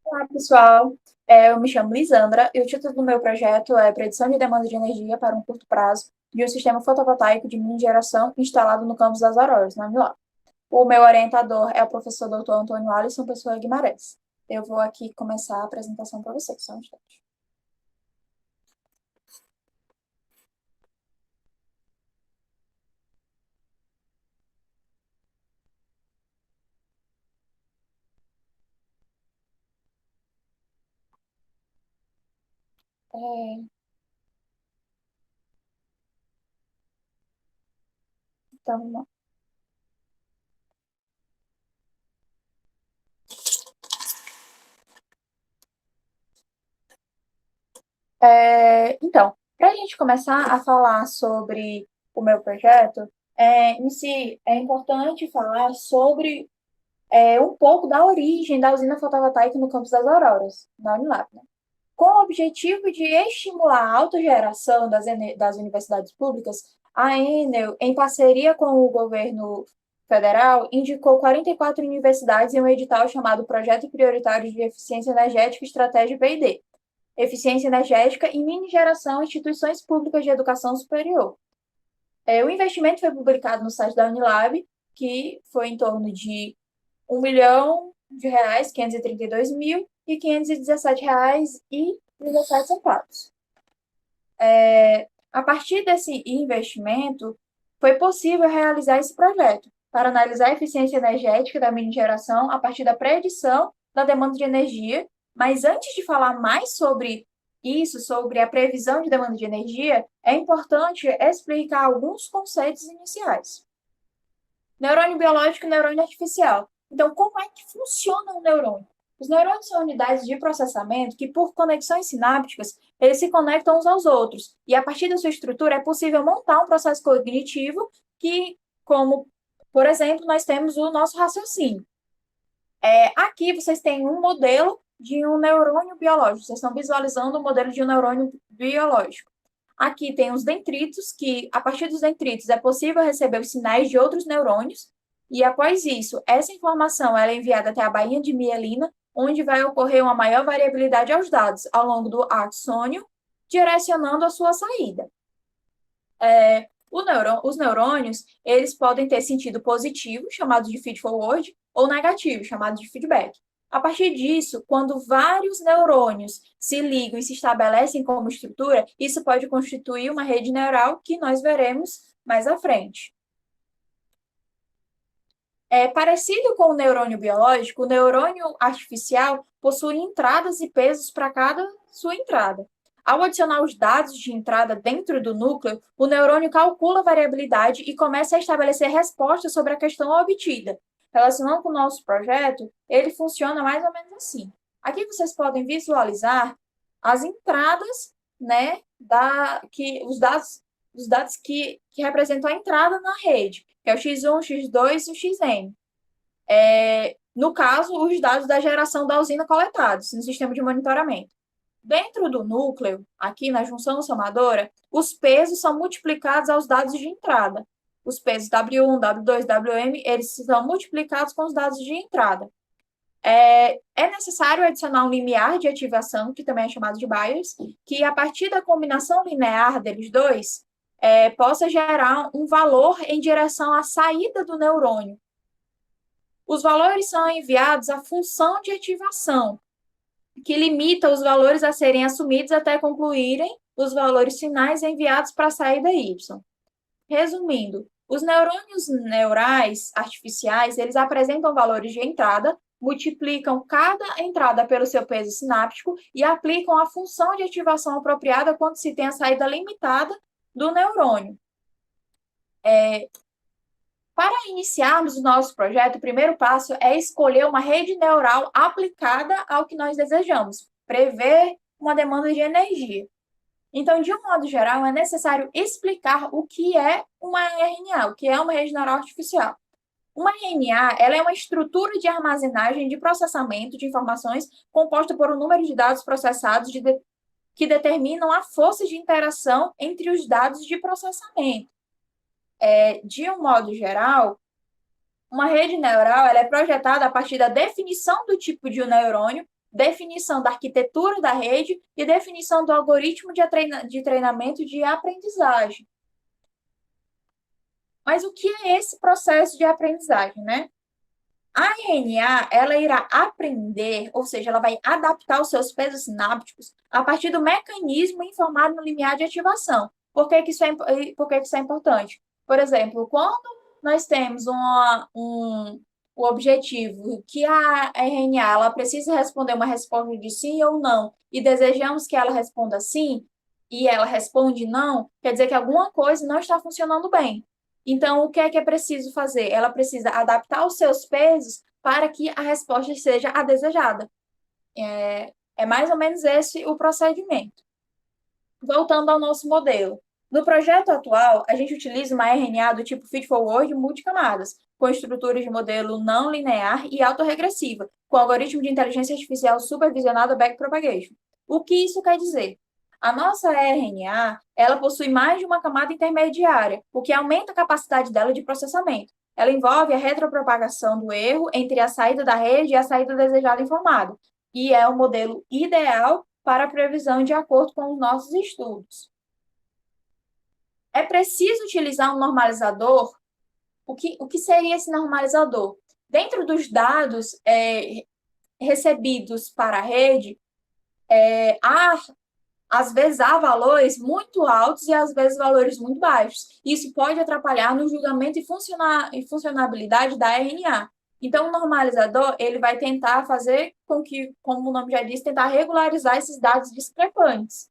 Olá, pessoal. Eu me chamo Lisandra e o título do meu projeto é Predição de Demanda de Energia para um Curto Prazo de um Sistema Fotovoltaico de Mini Geração instalado no campus das Auroras, na Unilab. O meu orientador é o professor Dr. Antônio Alisson Pessoa Guimarães. Eu vou aqui começar a apresentação para vocês, só um instante. É, então, para a gente começar a falar sobre o meu projeto, em si é importante falar sobre um pouco da origem da usina fotovoltaica no campus das Auroras, na Unilab, né? Com o objetivo de estimular a autogeração das universidades públicas, a Enel, em parceria com o governo federal, indicou 44 universidades em um edital chamado Projeto Prioritário de Eficiência Energética e Estratégia P&D, Eficiência Energética e Mini Geração Instituições Públicas de Educação Superior. O investimento foi publicado no site da Unilab, que foi em torno de R$ 1.000.000, 532.517,17. A partir desse investimento, foi possível realizar esse projeto para analisar a eficiência energética da mini geração a partir da predição da demanda de energia. Mas antes de falar mais sobre isso, sobre a previsão de demanda de energia, é importante explicar alguns conceitos iniciais. Neurônio biológico e neurônio artificial. Então, como é que funciona um neurônio? Os neurônios são unidades de processamento que, por conexões sinápticas, eles se conectam uns aos outros. E, a partir da sua estrutura, é possível montar um processo cognitivo que, como, por exemplo, nós temos o nosso raciocínio. Aqui, vocês têm um modelo de um neurônio biológico. Vocês estão visualizando o modelo de um neurônio biológico. Aqui tem os dendritos, que a partir dos dendritos é possível receber os sinais de outros neurônios, e após isso, essa informação ela é enviada até a bainha de mielina, onde vai ocorrer uma maior variabilidade aos dados ao longo do axônio, direcionando a sua saída. Os neurônios, eles podem ter sentido positivo, chamado de feed-forward, ou negativo, chamado de feedback. A partir disso, quando vários neurônios se ligam e se estabelecem como estrutura, isso pode constituir uma rede neural que nós veremos mais à frente. Parecido com o neurônio biológico, o neurônio artificial possui entradas e pesos para cada sua entrada. Ao adicionar os dados de entrada dentro do núcleo, o neurônio calcula a variabilidade e começa a estabelecer respostas sobre a questão obtida. Relacionando com o nosso projeto, ele funciona mais ou menos assim. Aqui vocês podem visualizar as entradas, né, os dados que representam a entrada na rede, que é o X1, o X2 e o XN. No caso, os dados da geração da usina coletados no sistema de monitoramento. Dentro do núcleo, aqui na junção somadora, os pesos são multiplicados aos dados de entrada. Os pesos W1, W2, WM, eles são multiplicados com os dados de entrada. É necessário adicionar um limiar de ativação, que também é chamado de bias, que a partir da combinação linear deles dois, possa gerar um valor em direção à saída do neurônio. Os valores são enviados à função de ativação, que limita os valores a serem assumidos até concluírem os valores finais enviados para a saída Y. Resumindo, os neurônios neurais artificiais, eles apresentam valores de entrada, multiplicam cada entrada pelo seu peso sináptico e aplicam a função de ativação apropriada quando se tem a saída limitada do neurônio. Para iniciarmos o nosso projeto, o primeiro passo é escolher uma rede neural aplicada ao que nós desejamos, prever uma demanda de energia. Então, de um modo geral, é necessário explicar o que é uma RNA, o que é uma rede neural artificial. Uma RNA, ela é uma estrutura de armazenagem de processamento de informações composta por um número de dados processados que determinam a força de interação entre os dados de processamento. De um modo geral, uma rede neural ela é projetada a partir da definição do tipo de um neurônio, definição da arquitetura da rede e definição do algoritmo de treinamento de aprendizagem. Mas o que é esse processo de aprendizagem, né? A RNA, ela irá aprender, ou seja, ela vai adaptar os seus pesos sinápticos a partir do mecanismo informado no limiar de ativação. Por que isso é importante? Por exemplo, quando nós temos o objetivo que a RNA ela precisa responder uma resposta de sim ou não, e desejamos que ela responda sim, e ela responde não, quer dizer que alguma coisa não está funcionando bem. Então, o que é preciso fazer? Ela precisa adaptar os seus pesos para que a resposta seja a desejada. É mais ou menos esse o procedimento. Voltando ao nosso modelo. No projeto atual, a gente utiliza uma RNA do tipo feed-forward multicamadas, com estruturas de modelo não linear e autorregressiva, com algoritmo de inteligência artificial supervisionado backpropagation. O que isso quer dizer? A nossa RNA, ela possui mais de uma camada intermediária, o que aumenta a capacidade dela de processamento. Ela envolve a retropropagação do erro entre a saída da rede e a saída desejada informada, e é o modelo ideal para a previsão de acordo com os nossos estudos. É preciso utilizar um normalizador. O que seria esse normalizador? Dentro dos dados recebidos para a rede, às vezes há valores muito altos e às vezes valores muito baixos. Isso pode atrapalhar no julgamento e funcionabilidade da RNA. Então, o normalizador ele vai tentar fazer com que, como o nome já diz, tentar regularizar esses dados discrepantes.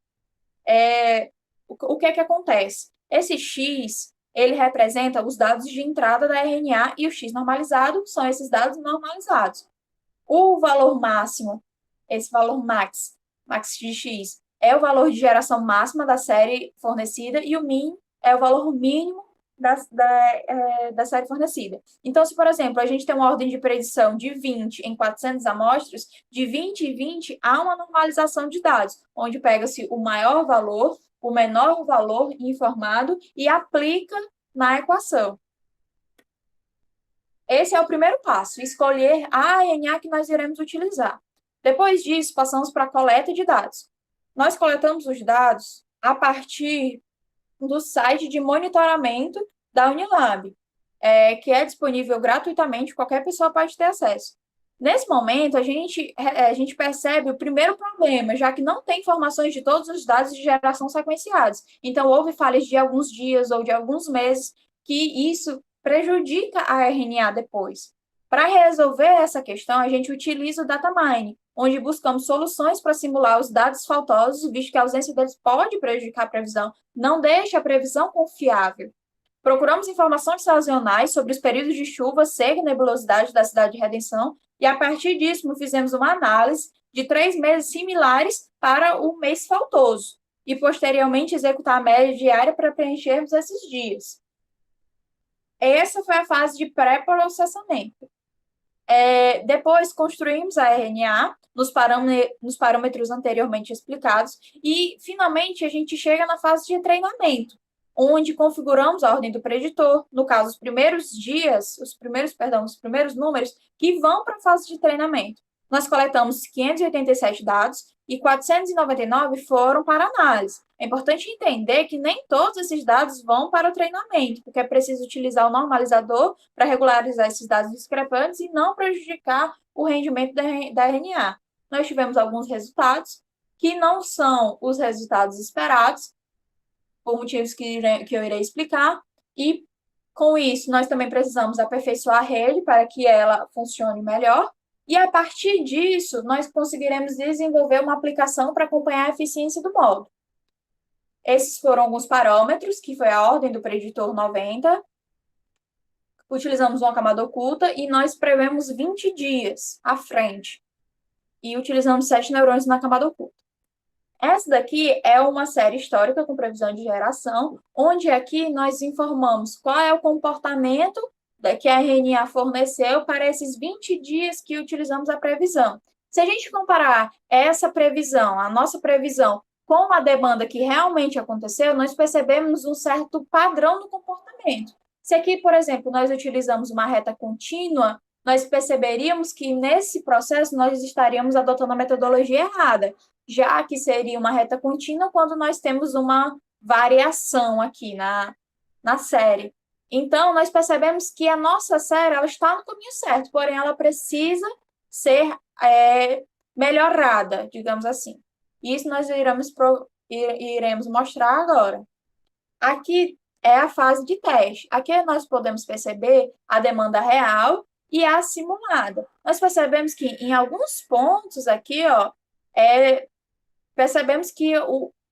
O que acontece? Esse X, ele representa os dados de entrada da RNA e o X normalizado são esses dados normalizados. O valor máximo, esse valor max de X, é o valor de geração máxima da série fornecida e o min é o valor mínimo da série fornecida. Então, se, por exemplo, a gente tem uma ordem de predição de 20 em 400 amostras, de 20 em 20 há uma normalização de dados, onde pega-se o maior valor, o menor valor informado e aplica na equação. Esse é o primeiro passo, escolher a RNA que nós iremos utilizar. Depois disso, passamos para a coleta de dados. Nós coletamos os dados a partir do site de monitoramento da Unilab, que é disponível gratuitamente, qualquer pessoa pode ter acesso. Nesse momento, a gente percebe o primeiro problema, já que não tem informações de todos os dados de geração sequenciados. Então, houve falhas de alguns dias ou de alguns meses, que isso prejudica a RNA depois. Para resolver essa questão, a gente utiliza o data mining, onde buscamos soluções para simular os dados faltosos, visto que a ausência deles pode prejudicar a previsão, não deixa a previsão confiável. Procuramos informações sazonais sobre os períodos de chuva, seca e nebulosidade da cidade de Redenção, e a partir disso fizemos uma análise de 3 meses similares para o mês faltoso, e posteriormente executar a média diária para preenchermos esses dias. Essa foi a fase de pré-processamento. Depois construímos a RNA nos parâmetros anteriormente explicados e, finalmente, a gente chega na fase de treinamento, onde configuramos a ordem do preditor, no caso, os primeiros números que vão para a fase de treinamento. Nós coletamos 587 dados e 499 foram para análise. É importante entender que nem todos esses dados vão para o treinamento, porque é preciso utilizar o normalizador para regularizar esses dados discrepantes e não prejudicar o rendimento da RNA. Nós tivemos alguns resultados que não são os resultados esperados, por motivos que eu irei explicar, e com isso nós também precisamos aperfeiçoar a rede para que ela funcione melhor, e a partir disso nós conseguiremos desenvolver uma aplicação para acompanhar a eficiência do módulo. Esses foram alguns parâmetros, que foi a ordem do preditor 90, utilizamos uma camada oculta e nós prevemos 20 dias à frente, e utilizamos 7 neurônios na camada oculta. Essa daqui é uma série histórica com previsão de geração, onde aqui nós informamos qual é o comportamento que a RNA forneceu para esses 20 dias que utilizamos a previsão. Se a gente comparar essa previsão, a nossa previsão, com a demanda que realmente aconteceu, nós percebemos um certo padrão do comportamento. Se aqui, por exemplo, nós utilizamos uma reta contínua, nós perceberíamos que nesse processo nós estaríamos adotando a metodologia errada, já que seria uma reta contínua quando nós temos uma variação aqui na série. Então, nós percebemos que a nossa série ela está no caminho certo, porém ela precisa ser melhorada, digamos assim. Isso nós iremos mostrar agora. Aqui é a fase de teste. Aqui nós podemos perceber a demanda real e a simulada. Nós percebemos que em alguns pontos aqui, ó, percebemos que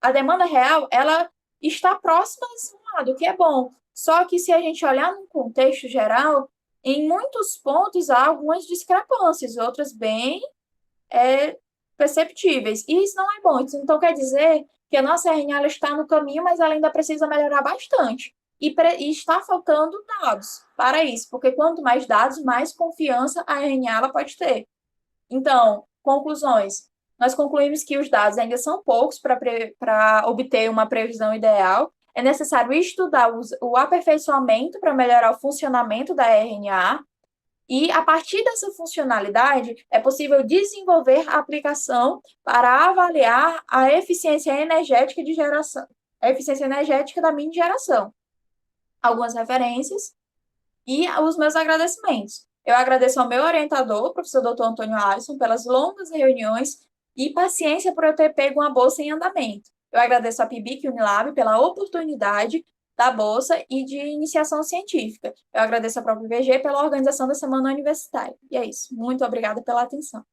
a demanda real ela está próxima da simulada, o que é bom. Só que se a gente olhar no contexto geral, em muitos pontos há algumas discrepâncias, outras bem perceptíveis. E isso não é bom. Então, quer dizer que a nossa RNA ela está no caminho, mas ela ainda precisa melhorar bastante. E está faltando dados para isso, porque quanto mais dados, mais confiança a RNA ela pode ter. Então, conclusões. Nós concluímos que os dados ainda são poucos para obter uma previsão ideal. É necessário estudar o aperfeiçoamento para melhorar o funcionamento da RNA. E, a partir dessa funcionalidade, é possível desenvolver a aplicação para avaliar a eficiência energética de geração, a eficiência energética da mini geração. Algumas referências e os meus agradecimentos. Eu agradeço ao meu orientador, o professor Dr. Antônio Alisson, pelas longas reuniões e paciência por eu ter pego uma bolsa em andamento. Eu agradeço à PIBIC Unilab pela oportunidade da bolsa e de iniciação científica. Eu agradeço à própria IVG pela organização da Semana Universitária. E é isso. Muito obrigada pela atenção.